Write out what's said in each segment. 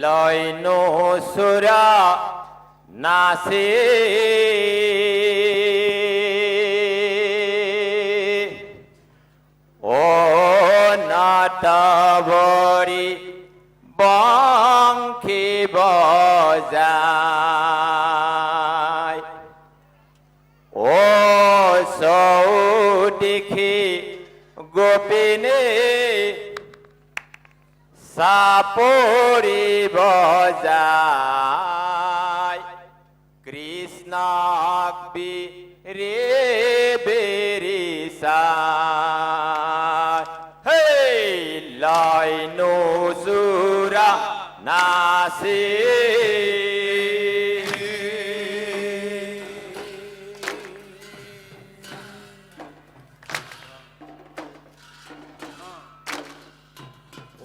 লয়নো সুরা নাসে ও নাটাবরি বাংখি বজায় ও সৌদিখি গোপিনে সাপরি বজায় কৃষ্ণাকবি রে বেরিসায় হে লাইনো সুরা নাসে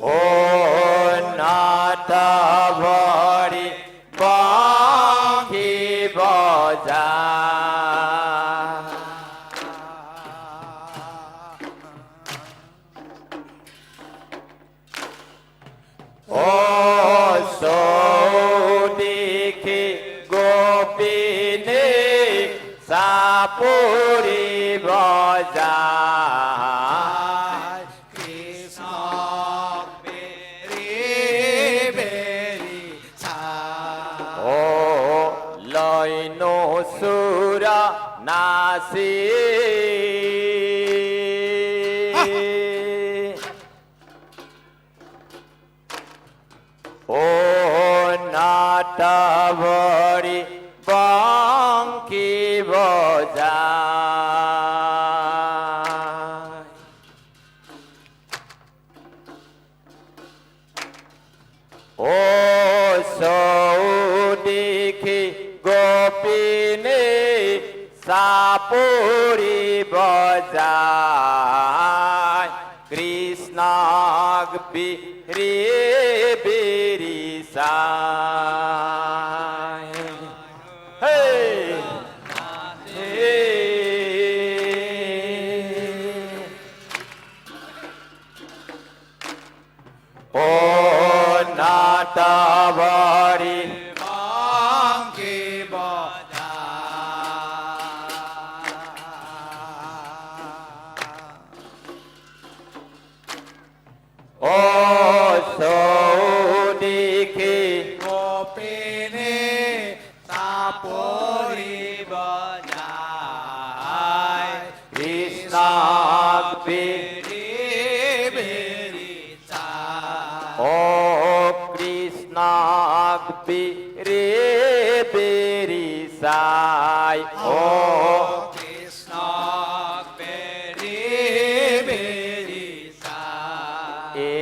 ও নাটাবরি বাংখি বজায় ও সৌদিখি গোপিনে সাপুরি বজায় ও লয়নো সুরা নাসি ও নাটাবরি বাংখি বজায় ও সৌদিখি গোপিনে সাপুরি বজায় কৃষ্ণাকবি রে বেরিসায় হে ও নাটাবরি বাংখি ও সৌদিখি গোপিনে সাপরি বজায় কৃষ্ণাকবি ও কৃষ্ণাকবি রে বেরিসায় ও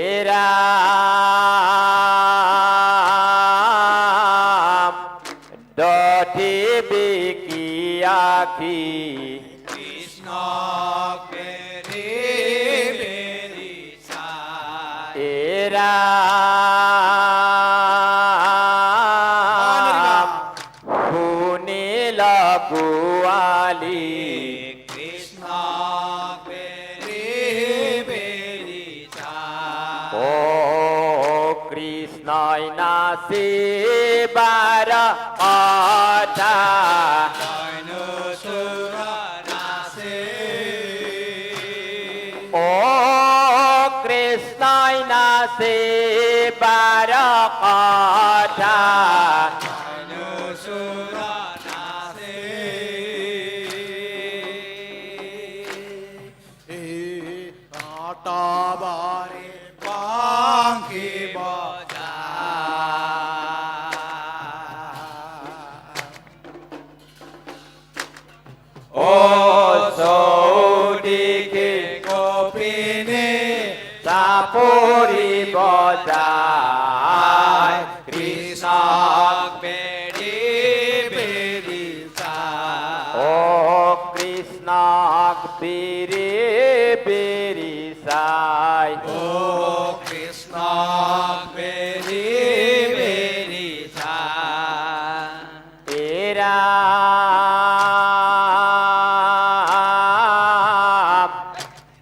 এরা ডটি বিকি আখি এরা শুনিল গোয়ালি ও কৃষ্ণই নাচিবার কথা ও কৃষ্ণই নাচিবার কথা নাটাবরি বাংখি ও সৌদিখি গোপিনে সাপুরি বজায় ও কৃষ্ণাকবি রে বেরিসায় ও এরা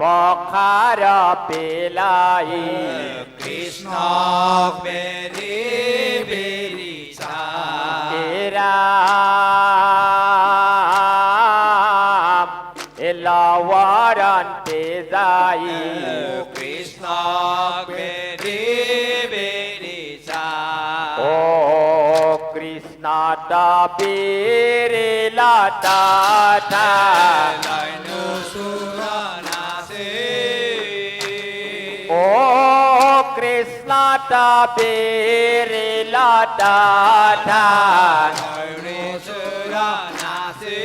পখার পেলাই কৃষ্ণ বেরি চাই কৃষ্ণ বেরি বেরি চাই ও কৃষ্ণটা বেরে লাটা লাইনু সুর নাচে ও কৃষ্ণটা বেরে লাটা লাইনু সুর নাচে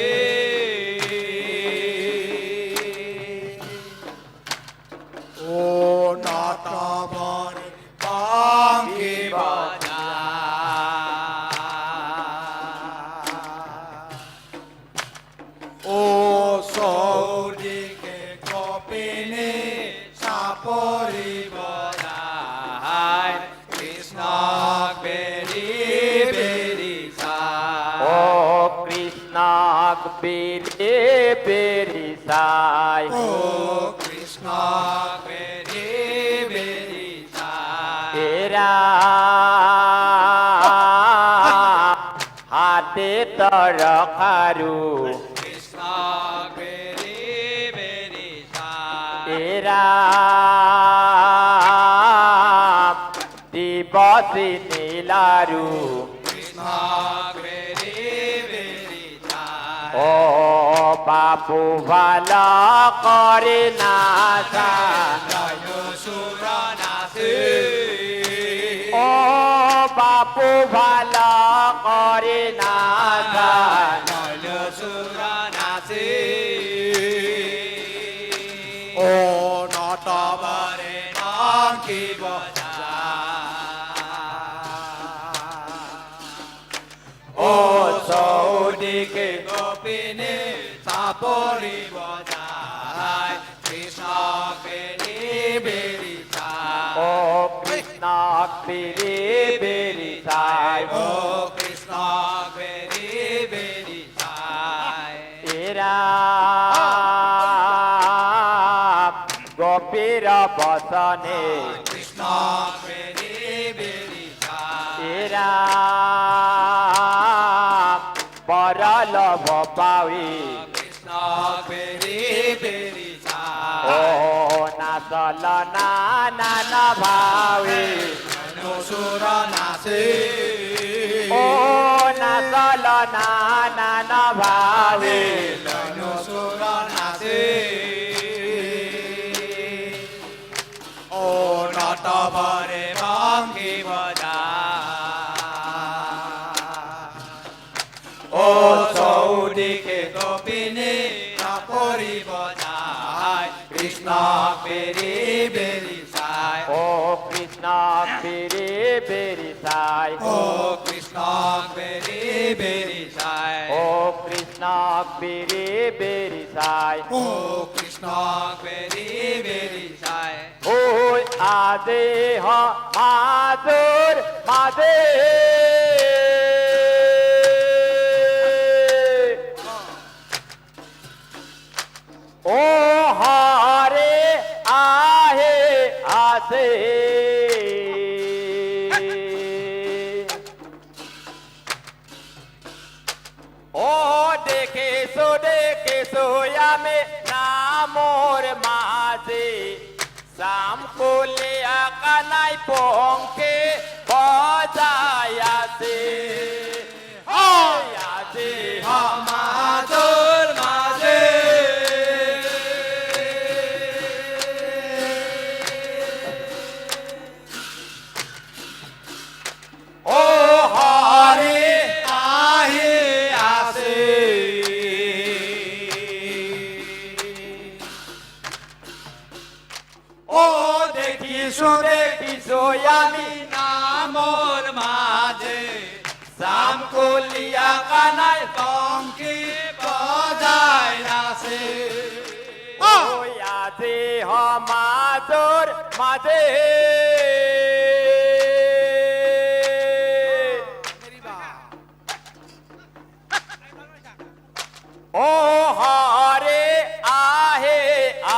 ও নাটা বনে বাঙ্গি বাজা ও সৌদিকে কপিনে সাপরি বজায় কৃষ্ণ বেরি বেরি ও সাই কৃষ্ণ বেরে বেরি সাই ও কৃষ্ণ বেরি বেরি সাই এরা হাতে তরকারু কৃষ্ণ বেরি বেরি সাই এরা দিবসী নীলারু কৃষ্ণ বেরি বেরি সাই ও বাবু ভালো করে না লাইনু সুর নাচে ও বাপু ভালো করে না লাইনু সুর নাচে ও নটবারে নাকি বজা ও সৌদিকে গোপিনে সাপরি বজায় কৃষ্ণ বেরি বেরি ও চাই কৃষ্ণ বেরে বেরি সাই ও কৃষ্ণ বেরি বেরি চাই এরা গোপীর বসনে কৃষ্ণ বেরি বেরি চাই এরা পরলভ পাই কৃষ্ণ বেরি বেরি ও চাই নাচল না ভাবি লাইনু সুর নাচে ও নাচল না ভাবি লাইনু সুর নাচে ও নটবারে বাঙ্গি বজা ও সৌদিকে গোপিনে কাপরি বজায় কৃষ্ণ বেরি বেরি সাই ও কৃষ্ণ বেরে বেরি সাই ও কৃষ্ণ বেরি বেরি সাই ও কৃষ্ণ বেরে বেরি সাই ও কৃষ্ণ বেরি বেরি সাই ওই আদে হ মাদুর মাদে ও হরে আহে আসে ও দেখেছো আমি নামোর মাঝে সাম কোলে আকানাই পঙ্কে বজায় আছে আছে আমাদের মাঝে ও হরে আহে আসে ও দেখিছো দেখিছো আমি নামর মাঝে সাম কোলিয়া কানাই টঙ্কি বজায় নাচে ও আছে হমাদুর মাঝে ও হরে আহে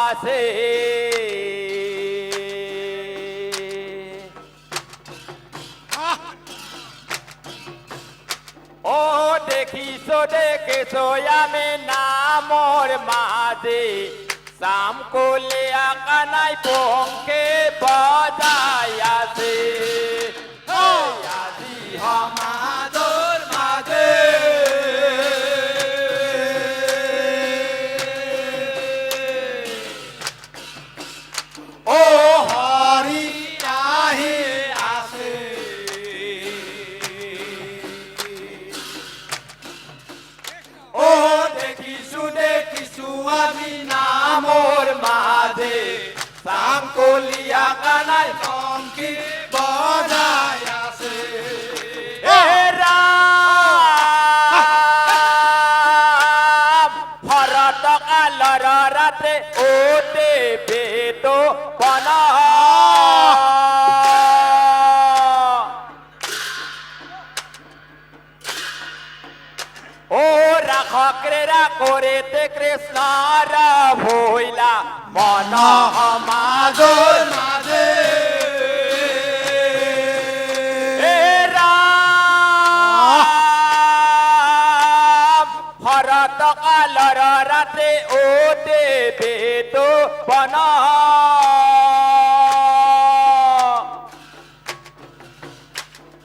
আসে ও দেখিছো আমি নামর মাঝে সামকুলিয়া কানাই পঙ্কে বজায় আছে আজি সমাজৰ মাজে ও হৰি আহি আছে ও দেখিছো দেখিছো আমি নামৰ মাজে সামকুলিয়া কানাই পংখী বজাই আছে এ রাম ভরত কালর রাতে ওতে বেদ বন ও রাখ ক্রীড়া করেতে কৃষ্ণর ভইলা মন সমাজৰ মাজে এ রাম ভরত কালর রাতে ওতে বেদ বন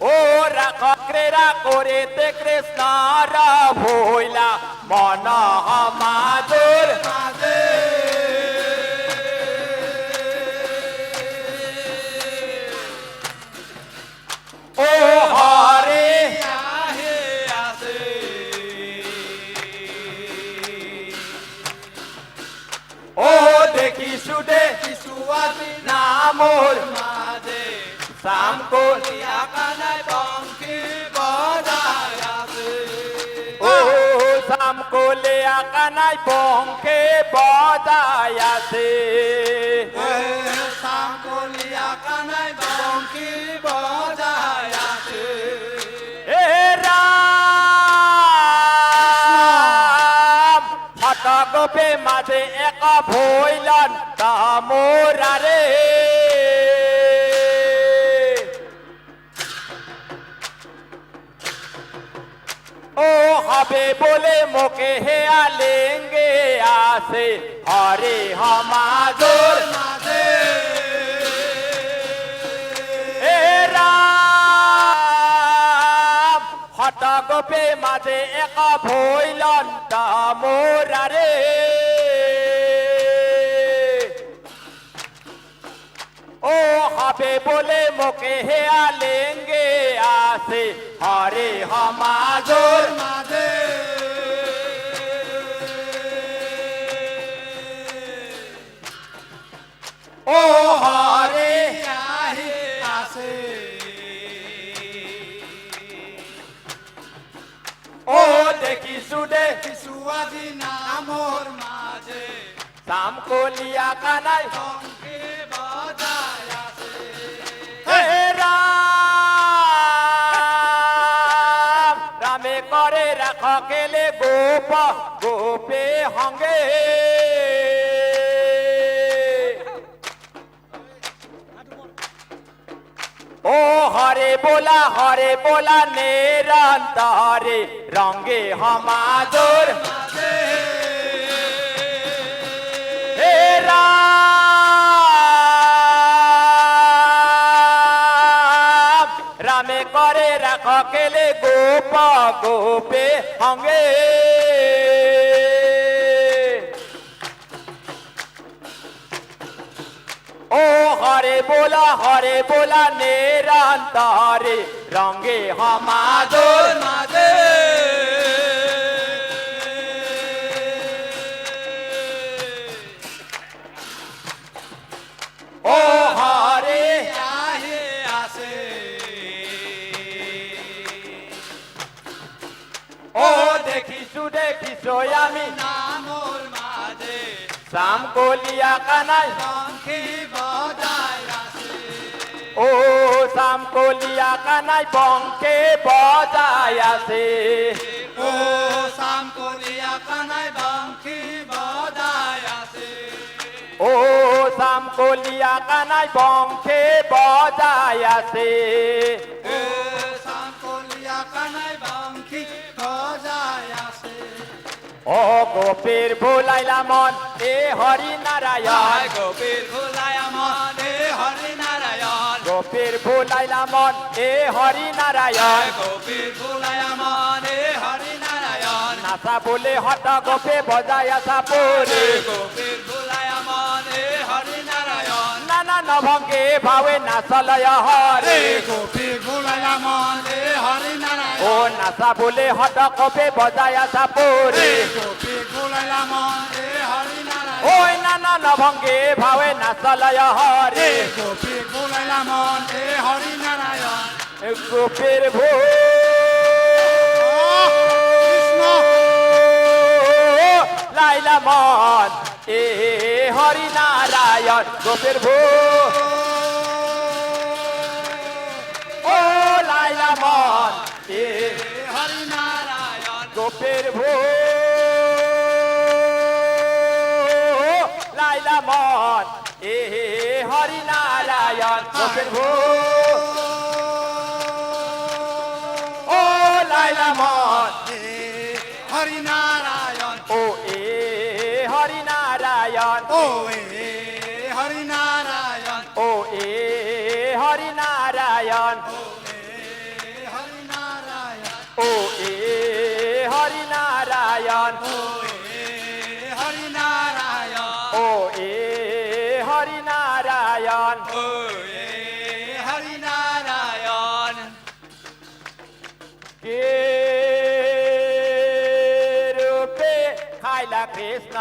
ও রাখ ক্রীড়া করেতে কৃষ্ণর ভইলা মন সমাজৰ মাজে ও হরে আহি আছে ও দেখিছো দে কিছু আজি নামৰ মাজে সামকুলিয়া কানাই পংখী বজাই আছে ও সামকুলিয়া কানাই পঙ্কে বজায় আছে সামকলিয়া কানাই পংখী বজাই আছে এ রাম হত গোপে মাঝে এক ভইলন তামোরারে ও হবে বলে মোকে হেয়া লেঙ্গে আসে হরে সমাজৰ মাঝে এ রাম হত গোপে মাঝে এক ভইলন তামোরারে ও হবে বলে মোকে হেয়া লেঙ্গে আসে হরে সমাজৰ মাঝে ও হরে আহি আছে ও দেখিছো দে কিছু আজি নামৰ মাজে সামকুলিয়া কানাই পংখী বজাই আছে হে রাম রামে করে রাখ কেলে গোপ গোপে হঙ্গে ও হরে বোলা নিরন্তরে রঙ্গে সমাজৰ মাঝে হে রাম রামে করে রাখ কেলে গোপ গোপে হঙ্গে ও হরে বোলা নিরন্তরে রঙ্গে সমাজৰ মাঝে ও হরে আহি আছে ও দেখিছো আমি নামৰ মাজে সামকুলিয়া কানাই পংখী বজাই আছে ও সামকুলিয়া কানাই পঙ্কে বজায় আছে ও সামকলিয়া কানাই পংখী বজাই আছে ও সামকুলিয়া কানাই পঙ্কে বজায় আছে ও সামকলিয়া কানাই পংখী বজাই আছে ও গোপীর ভুলাইলা মন এ হরি নারায়ণ গোপীর ভুলায়া মনে হরি নারায়ণ গোপীর ভুলাইলা মন এ হরি নারায়ণ গোপীর ভুলায়া মনে হরি নারায়ণ নাসা বলে হট গোপে বজায় সাপুরে গোপীর ভুলায়া মনে হরি নারায়ণ নানা নভঙ্গে ভাবে নাচলয় হরে গোপীর ভুলায়া মনে হরি নারায়ণ ও নাসা বলে হট গোপে বজায় সাপুরে গোপীর ভুলায়া মনে হরি নারায়ণ ওই নানা নভঙ্গে ভাবে নাচলয় হরে গোপীর ভুলায়া মনে হরি নারায়ণ গোপীর ভূ লাইলা মন এ হরি নারায়ণ গোপীর ভূ ও লাইলা মন এ হরি নারায়ণ গোপীর ভূ লাইলা মন এ হরি নারায়ণ গোপীর ভূ ও লাইলা মন হরি নারায়ণ ও এ হরি নারায়ণ ও হরি নারায়ণ ও এ হরি নারায়ণ হরি নারায়ণ ও এ হরি নারায়ণ হরি নারায়ণ ও এ হরি নারায়ণ হরি নারায়ণ কে রূপে খাইলা কৃষ্ণ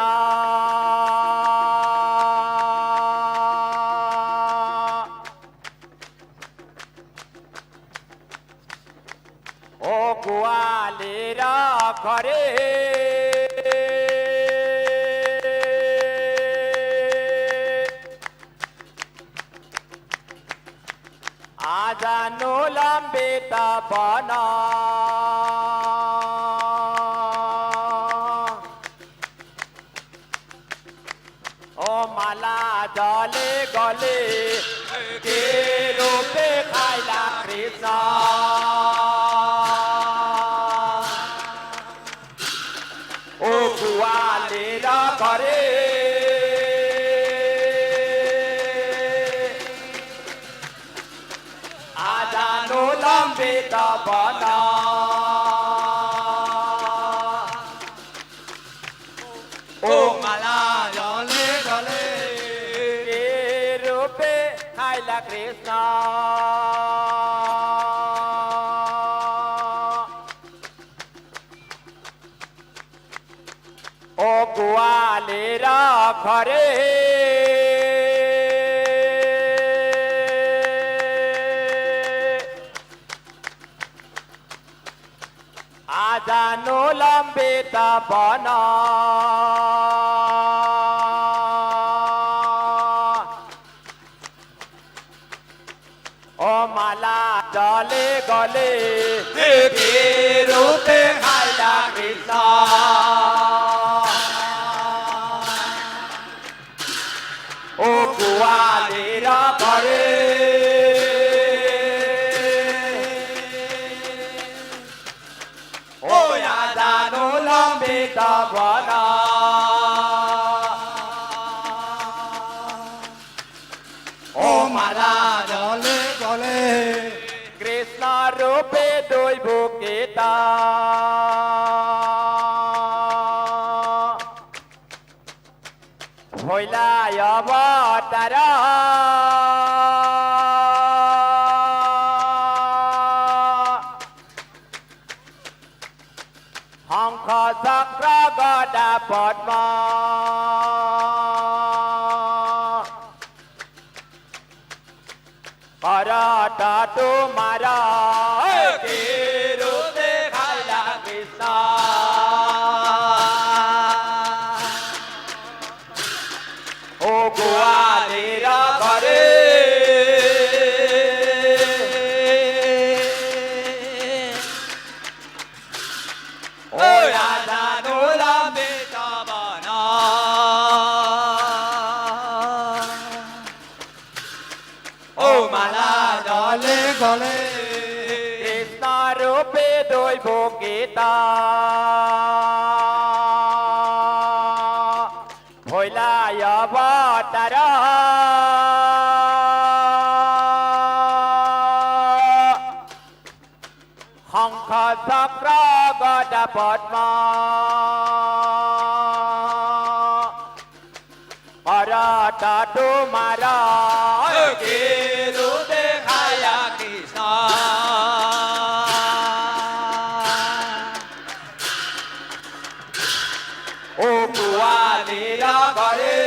ও গোয়ালের ঘরে আজানো লম্বে তপন ও মালা জলে গলে কে রূপে খাইলা কৃষ্ণ ও গোয়ালের ঘরে আজানো লম্বে তপন ও মালা জলে গলে কে রূপে খাইলা কৃষ্ণ ও গোয়ালের ঘরে আজানো লম্বে তপন ও মালা জলে গলে কে রূপে খাইলা কৃষ্ণ ও গোয়ালের ঘরে ও আজানো লম্বে তপন ও মালা জলে গলে কৃষ্ণ রূপে দৈব কেতা হইলা অবতার হংস চক্র গদা পদ্ম করত তোমার কে রূপে খাইলা কৃষ্ণ ও গোয়ালের ঘরে ও রাধা নোলামে তবন ও মালা জলে গলে কৃষ্ণ রূপে দৈব গীতা শংখ চক্র গদা পদ্ম করত তোমার গেরু দেখায়া কৃষ্ণ ও গোয়ালির ঘরে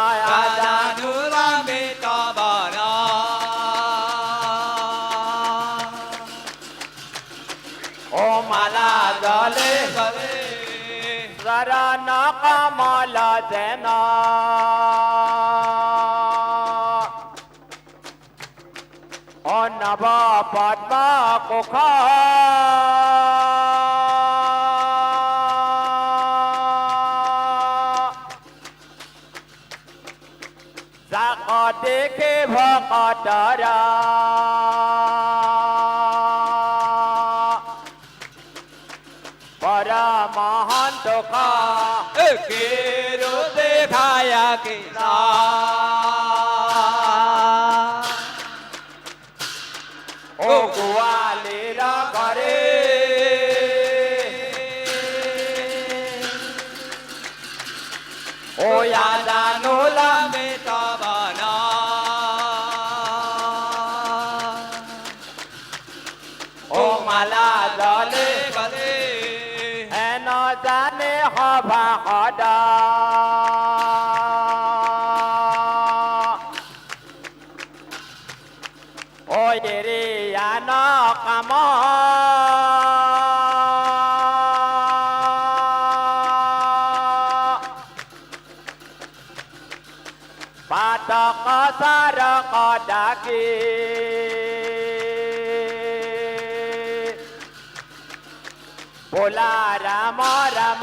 আয়া জানুরামে তবনা ও মালা জলে গলে শরণ কমল যেন ও নব পদ্ম কুখ যাক দেখে ভকতরা পরমহন্ত গেরু দেখায়া কৃষ্ণ ও গোয়ালির ঘরে ও জানুলা মে তবনা ও মালা জলে গলে হেন জানে হবা সদা ও রে আন কাম পাতক সারক ডাকি बोला राम राम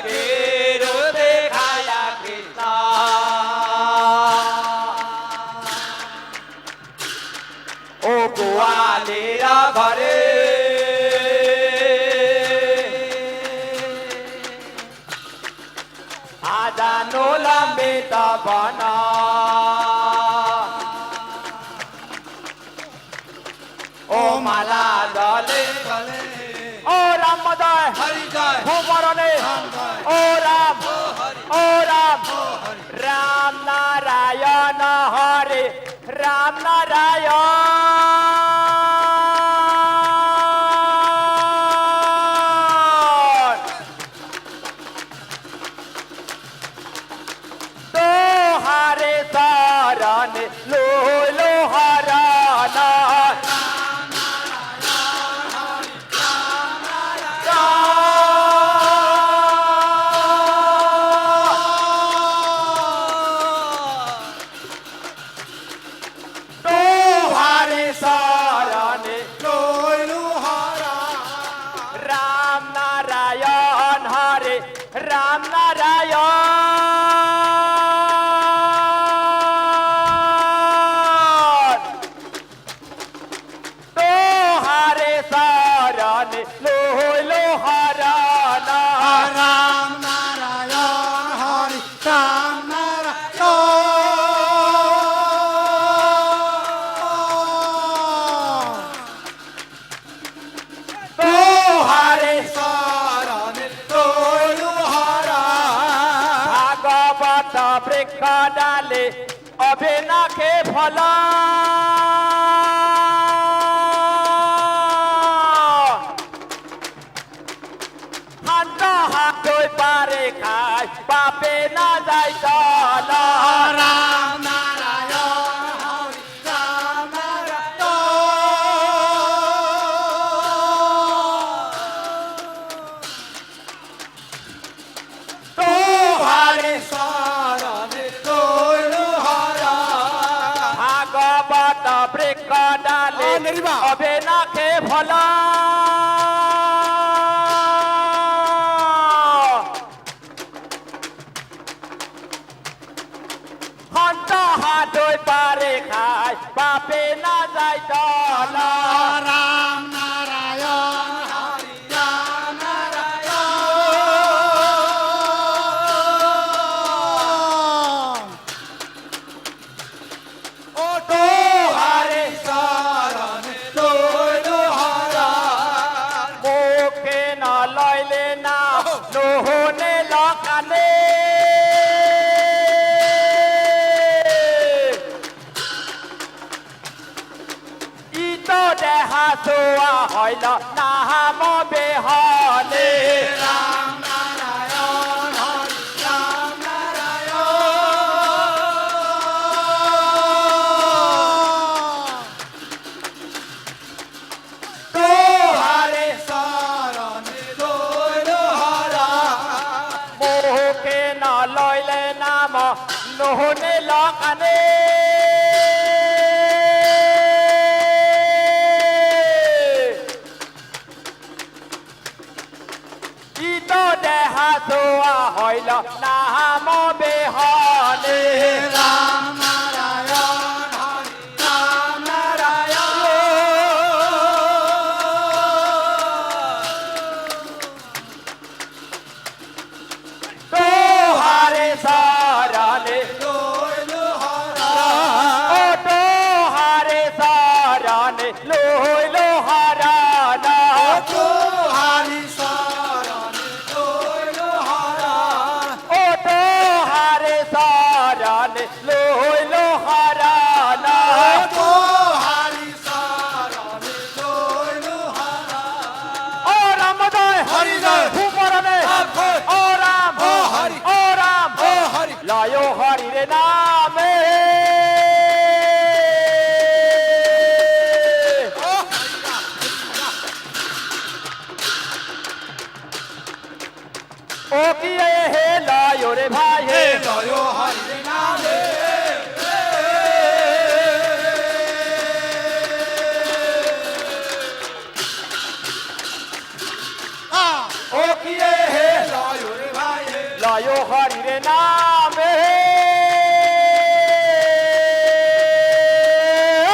গেরু দেখায়া কৃষ্ণ ও গোয়ালির ঘরে আজানো লম্বিত বন ও মালা দলে গলে ও রাম জয় হরি জয় ভূমরণে ও রাম ও রাম রাম নারায়ণ হরে রাম নারায়ণ তো হারে শরণ লো লো হরণ তোহারে শরণে লইলু হারা রাম নারায়ণ হরে রাম নারায়ণ তোহারে শরণে লইলো হরণ রাম নারায়ণ হরি রাম নারায়ণ তোহারে শরণে লইলু হারা ভাগবত বৃক্ষ ডালে অভিনাখে ফল হাত হাত পারে খাই পাপে না যাই চল রাম নারায়ণ হরি রাম নারায়ণ তোহারে শরণে লইলু হারা ভাগবত বৃক্ষ ডালে নির্বা। অভিনাখে ফল হন্ত হাত পারে খাই পাপে না যাই চল রাম নারায়ণ হরি রাম নারায়ণ সোয়া হইল নাম বেহলে রাম নারায়ণ হরি রাম নারায়ণ তোহারে শরণে দোল হরা মোহকে না লইলে নাম নহনে লকানে ইতো দেহা সোয়া হইল নাম বেহলে রাম নারায়ণ হরি রাম নারায়ণ তোহারে শরণে দোল হরা ও তোহারে শরণে লইল হারানা তোহারি শরণে দোল হরা ও তোহারে শরণে লইল হারানা তোহারি শরণে দোল হরা ও রামদয় হরি জয়। ভূপরণে আভয়। ও রাম ও হরি। ও রাম ও হরি। লয় হরি রে নামে ও কি হে লয় রে ভাই হে লয় হরি নামে ও কি হে লয় রে ভাই লয় হরি রে নামে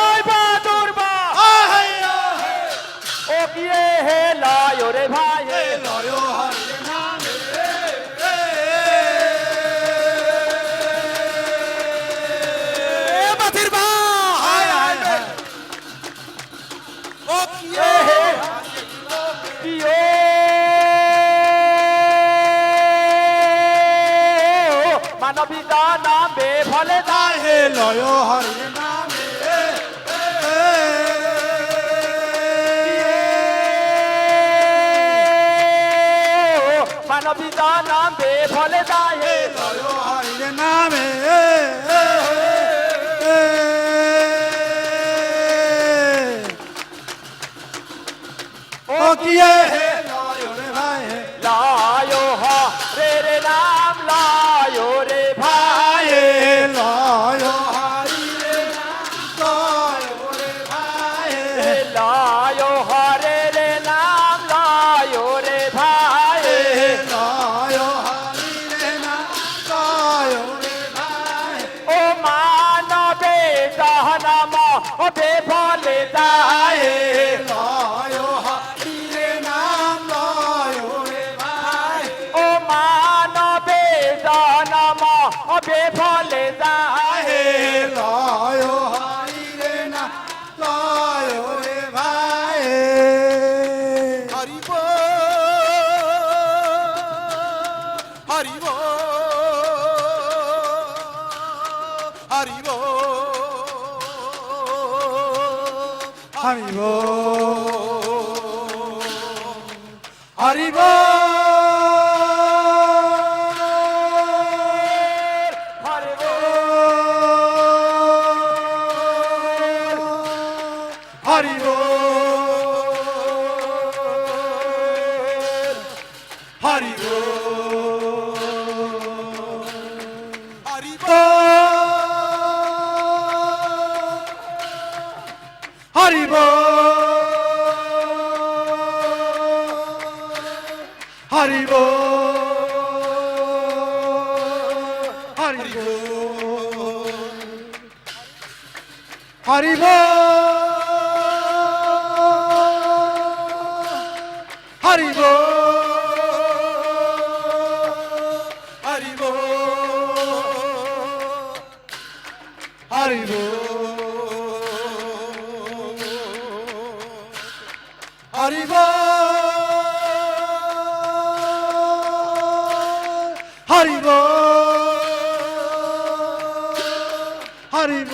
ওই বাদুর বা ও কি হে লয় রে ভাই হে লয় হরি নামে বাতির বা হায় হায় হায় ও কি হে কিও মানবিতা নামে ফলে দায় হে লয় হরি নামে মানবিতা নামে ফলে দায় হে লয় হরি নামে ও কি হে লয় রে ভাই লায়ো রে রে নাম লায়ো রে ভাই লয় হরি রে লয় রে ভাই লায়ো রে রে নাম লায়ো রে ভাই লয় হরি রে না লয় রে ভাই ও মানবে দহনাম ও বেফলে দায় লয় হরি রে নাম লয় রে ভাই ও মানবে দহনাম ও বেফলে দায় লয় হরি রে না লয় রে ভাই হরিব হরিব হরিব হরিব হরিব হরে হরিব হরিব হরিব হরিব হরিব হরিব হরিব হরিব হরিব হরিব হরিব হরিব হরিব